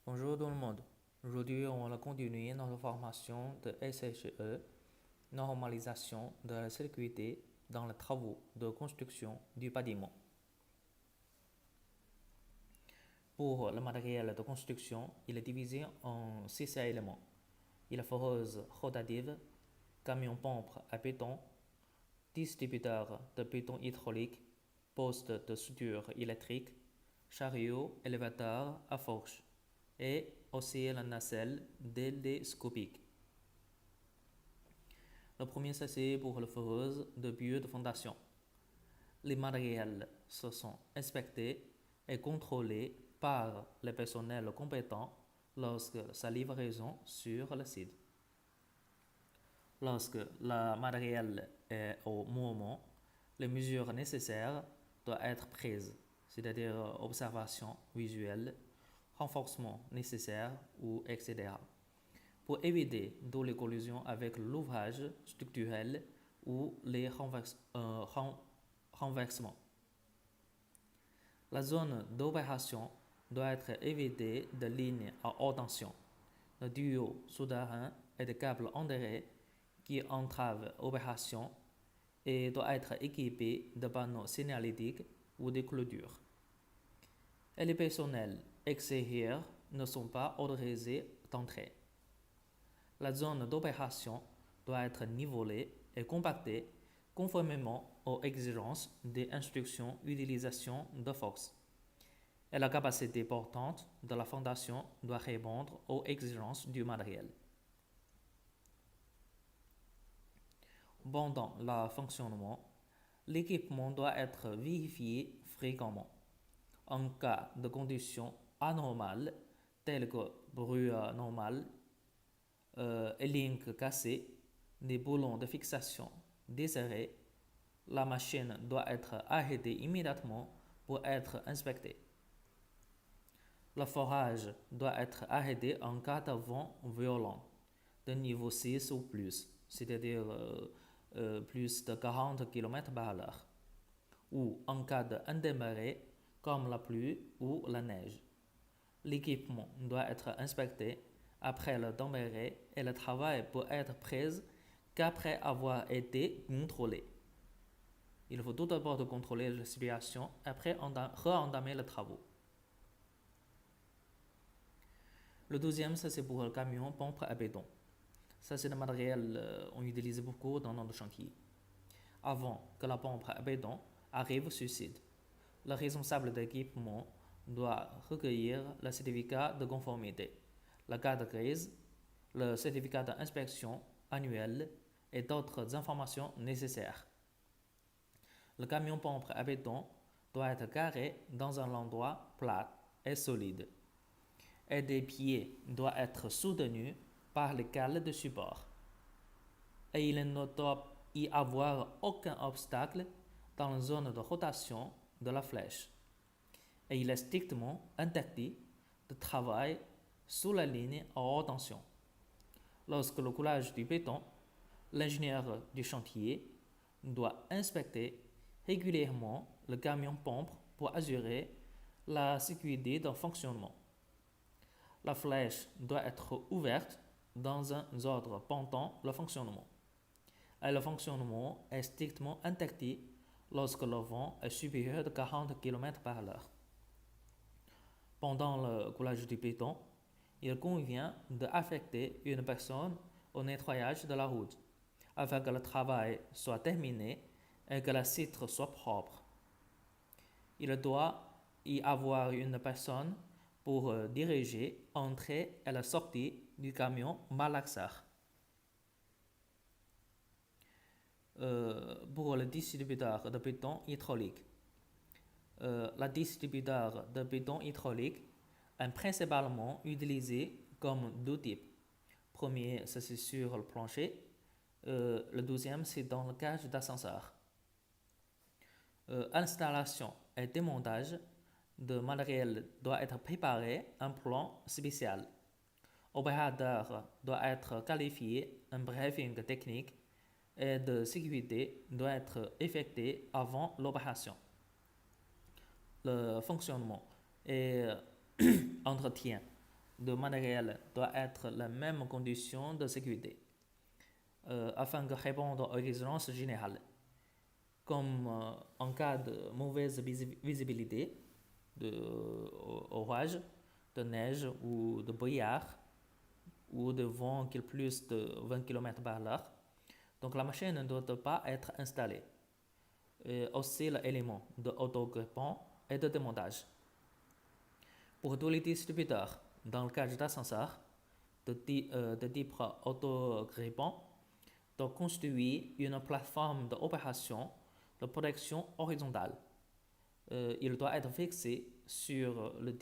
Bonjour tout le monde. Aujourd'hui, on va continuer notre formation de SHE, normalisation de la sécurité dans les travaux de construction du bâtiment. Pour le matériel de construction, il est divisé en 6 éléments. Il est foreuse rotative, camion-pompe à béton, distributeur de béton hydraulique, poste de soudure électrique, chariot élévateur à fourche et aussi la nacelle télescopique. Le premier, c'est pour la foreuse de buts de fondation. Les matériels se sont inspectés et contrôlés par les personnels compétents lorsque sa livraison sur le site. Lorsque le matériel est au mouvement, les mesures nécessaires doivent être prises, c'est-à-dire observation visuelle, renforcement nécessaire ou etc. pour éviter toutes les collisions avec l'ouvrage structurel ou les renversements. La zone d'opération doit être évitée de lignes à haute tension, de tuyaux souterrains et de câbles enterrés qui entravent l'opération et doit être équipée de panneaux signalétiques ou de clôtures. Et les personnels extérieurs ne sont pas autorisés d'entrer. La zone d'opération doit être nivelée et compactée conformément aux exigences des instructions d'utilisation de force. Et la capacité portante de la fondation doit répondre aux exigences du matériel. Pendant le fonctionnement, l'équipement doit être vérifié fréquemment. En cas de conditions anormales, telles que bruit normal, lignes cassées, des boulons de fixation desserrés, la machine doit être arrêtée immédiatement pour être inspectée. Le forage doit être arrêté en cas de vent violent, de niveau 6 ou plus, c'est-à-dire plus de 40 km/h, ou en cas d'intempéries comme la pluie ou la neige. L'équipement doit être inspecté après le tempéré et le travail peut être pris qu'après avoir été contrôlé. Il faut tout d'abord contrôler la situation après re-entamer les travaux. Le deuxième, c'est pour le camion pompe à béton. Ça, c'est le matériel qu'on utilise beaucoup dans notre chantier. Avant que la pompe à béton arrive sur site, le responsable d'équipement doit recueillir le certificat de conformité, la carte grise, le certificat d'inspection annuel et d'autres informations nécessaires. Le camion pompe à béton doit être garé dans un endroit plat et solide, et des pieds doivent être soutenus par les cales de support. Et il ne doit y avoir aucun obstacle dans la zone de rotation de la flèche. Et il est strictement interdit de travailler sous la ligne à haute tension. Lorsque le coulage du béton, l'ingénieur du chantier doit inspecter régulièrement le camion pompe pour assurer la sécurité de fonctionnement. La flèche doit être ouverte dans un ordre pendant le fonctionnement. Et le fonctionnement est strictement interdit lorsque le vent est supérieur de 40 km/h. Pendant le coulage du béton, il convient d'affecter une personne au nettoyage de la route, afin que le travail soit terminé et que le site soit propre. Il doit y avoir une personne pour diriger l'entrée et la sortie du camion malaxeur. Pour le distributeur de béton hydraulique. Le distributeur de béton hydraulique est principalement utilisé comme deux types. Premier, c'est sur le plancher. Le deuxième, c'est dans le cage d'ascenseur. Installation et démontage de matériel doit être préparé un plan spécial. L'opérateur doit être qualifié, un briefing technique et de sécurité doit être effectué avant l'opération. Le fonctionnement et entretien de matériel doit être la même condition de sécurité afin de répondre aux exigences générales, comme en cas de mauvaise visibilité, d'orage, de neige ou de brouillard, ou de vent qui est plus de 20 km par l'heure. Donc la machine ne doit pas être installée. Aussi l'élément d'autogrippant et de démontage. Pour tous les distributeurs, dans le cas d'ascenseur de type autogrippant, doit construire une plateforme d'opération de protection horizontale. Il doit être fixé sur le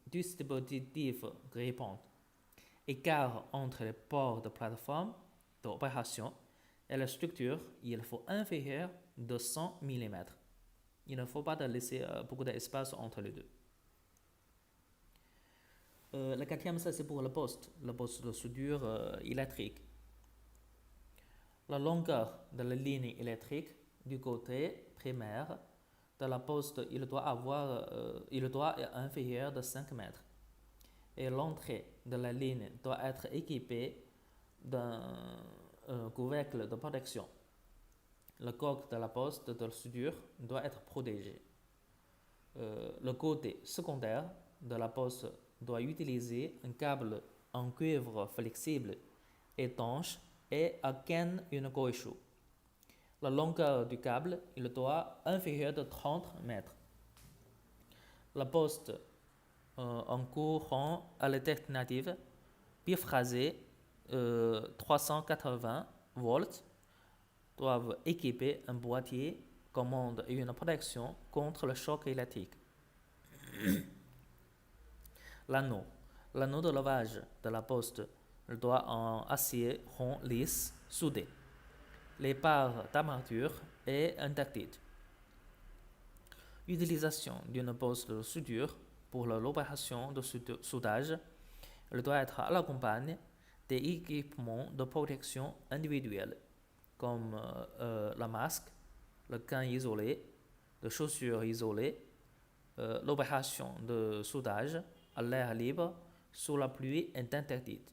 dispositif grippant. Écart entre les ports de plateforme d'opération et la structure, il faut inférieur de 100 mm. Il ne faut pas laisser beaucoup d'espace entre les deux. Le quatrième, ça c'est pour le poste de soudure électrique. La longueur de la ligne électrique du côté primaire de la poste, il doit être inférieur de 5 mètres. Et l'entrée de la ligne doit être équipée d'un couvercle de protection. Le coque de la poste de soudure doit être protégé. Le côté secondaire de la poste doit utiliser un câble en cuivre flexible, étanche et à ken une caoutchouc. La longueur du câble, il doit inférieure de 30 mètres. La poste en courant alternative biphrasée 380 volts doivent équiper un boîtier commande et une protection contre le choc électrique. L'anneau de lavage de la poste doit en acier rond lisse soudé. Les parts d'armature est interdite. Utilisation d'une poste de soudure pour l'opération de soudage, elle doit être à la campagne des équipements de protection individuelle comme le masque, le gant isolé, les chaussures isolées, l'opération de soudage à l'air libre sous la pluie est interdite.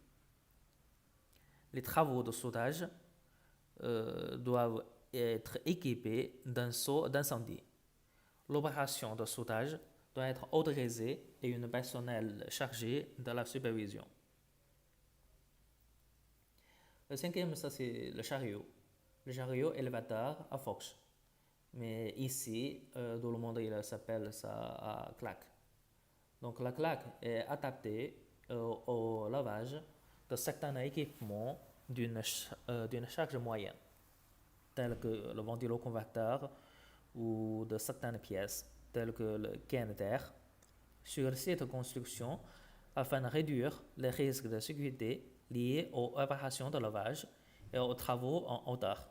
Les travaux de soudage doivent être équipés d'un seau d'incendie. L'opération de soudage doit être autorisée et un personnel chargé de la supervision. Le cinquième, ça c'est le chariot. Le chariot élévateur à forge. Mais ici, dans le monde, il s'appelle ça claque. Donc la claque est adaptée au lavage de certains équipements d'une charge moyenne, tels que le ventiloconverteur ou de certaines pièces, telles que le gain d'air, sur cette construction afin de réduire les risques de sécurité liés aux opérations de lavage et aux travaux en hauteur.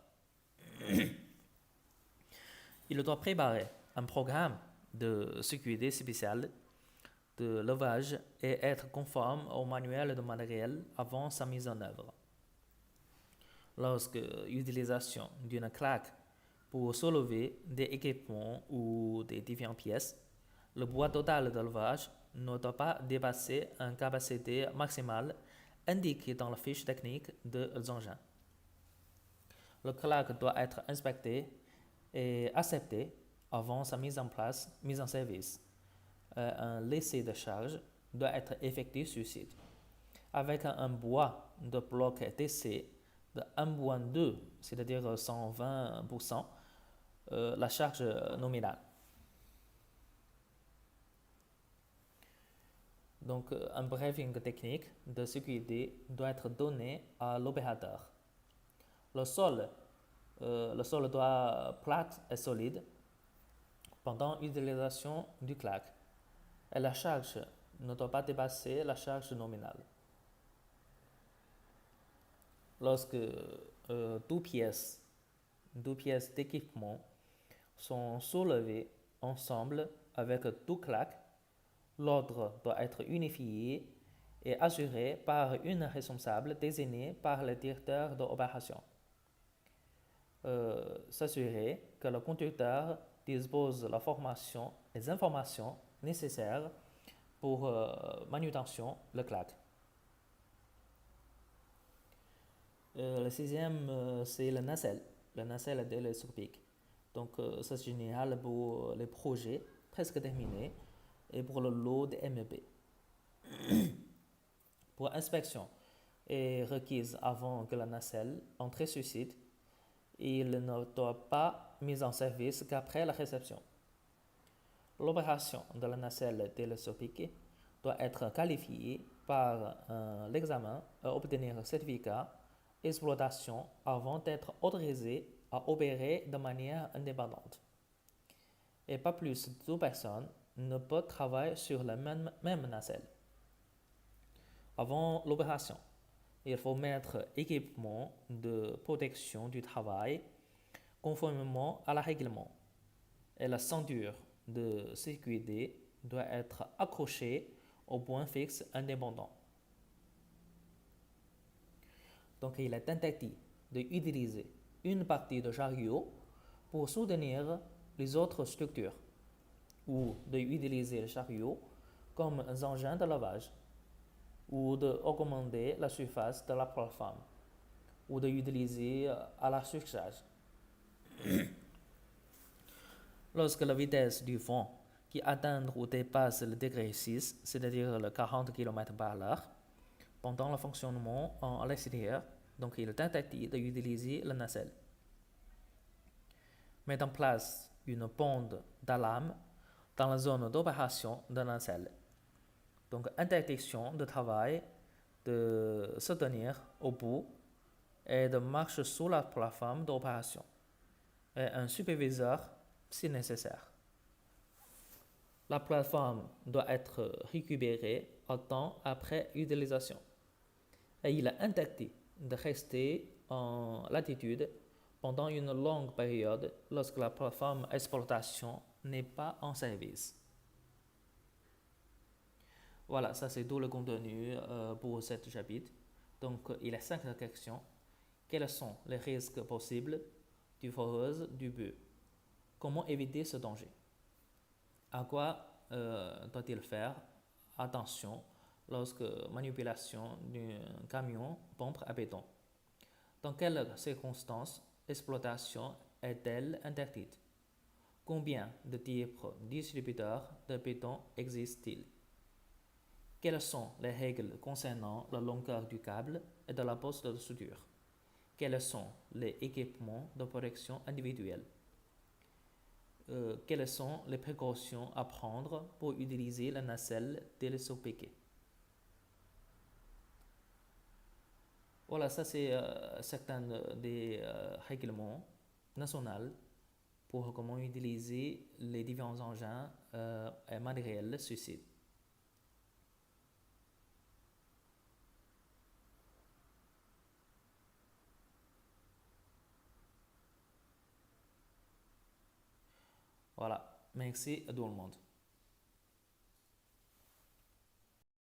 Il doit préparer un programme de sécurité spécial de lavage et être conforme au manuel de matériel avant sa mise en œuvre. Lorsque l'utilisation d'une claque pour soulever des équipements ou des différentes pièces, le poids total de lavage ne doit pas dépasser une capacité maximale indiquée dans la fiche technique des engins. Le claque doit être inspecté et accepté avant sa mise en service. Un laissé de charge doit être effectué sur site avec un bois de bloc TC de 1,2, c'est-à-dire 120% la charge nominale. Donc, un briefing technique de sécurité doit être donné à l'opérateur. Le sol doit plate et solide pendant l'utilisation du claque et la charge ne doit pas dépasser la charge nominale. Lorsque deux pièces d'équipement sont soulevées ensemble avec deux claques, l'ordre doit être unifié et assuré par une responsable désignée par le directeur d'opération. S'assurer que le conducteur dispose de la formation et des informations nécessaires pour manutention, le claque. Le sixième, c'est le nacelle télescopique. Donc, ça c'est général pour les projets presque terminés et pour le lot de MEP. Pour inspection est requise avant que la nacelle entre sur site. Il ne doit pas mis en service qu'après la réception. L'opération de la nacelle télescopique doit être qualifiée par l'examen et obtenir un certificat d'exploitation avant d'être autorisée à opérer de manière indépendante. Et pas plus de 2 personnes ne peuvent travailler sur la même nacelle. Avant l'opération, il faut mettre équipement de protection du travail conformément à la règlement. Et la ceinture de sécurité doit être accrochée au point fixe indépendant. Donc, il est interdit d'utiliser une partie de chariot pour soutenir les autres structures ou d'utiliser le chariot comme un engin de lavage ou d'augmenter la surface de la plateforme ou d'utiliser à la surcharge. Lorsque la vitesse du vent qui atteint ou dépasse le degré 6, c'est-à-dire le 40 km par heure, pendant le fonctionnement à l'extérieur, donc il est interdit d'utiliser la nacelle. Mettre en place une bande d'alarme dans la zone d'opération de la nacelle. Donc interdiction de travail, de se tenir au bout et de marcher sous la plateforme d'opération. Et un superviseur si nécessaire. La plateforme doit être récupérée à temps après utilisation. Et il est interdit de rester en latitude pendant une longue période lorsque la plateforme d'exploitation n'est pas en service. Voilà, ça c'est tout le contenu pour ce chapitre. Donc, il y a 5 questions. Quels sont les risques possibles du foreuse du bœuf? Comment éviter ce danger? À quoi doit-il faire attention lorsque manipulation d'un camion pompe à béton? Dans quelles circonstances l'exploitation est-elle interdite? Combien de types de distributeurs de béton existent-ils? Quelles sont les règles concernant la longueur du câble et de la poste de soudure? Quels sont les équipements de protection individuelle? Quelles sont les précautions à prendre pour utiliser la nacelle télescopique? Voilà, ça c'est certains des règlements nationaux pour comment utiliser les différents engins et matériels sur site. Voilà, merci à tout le monde.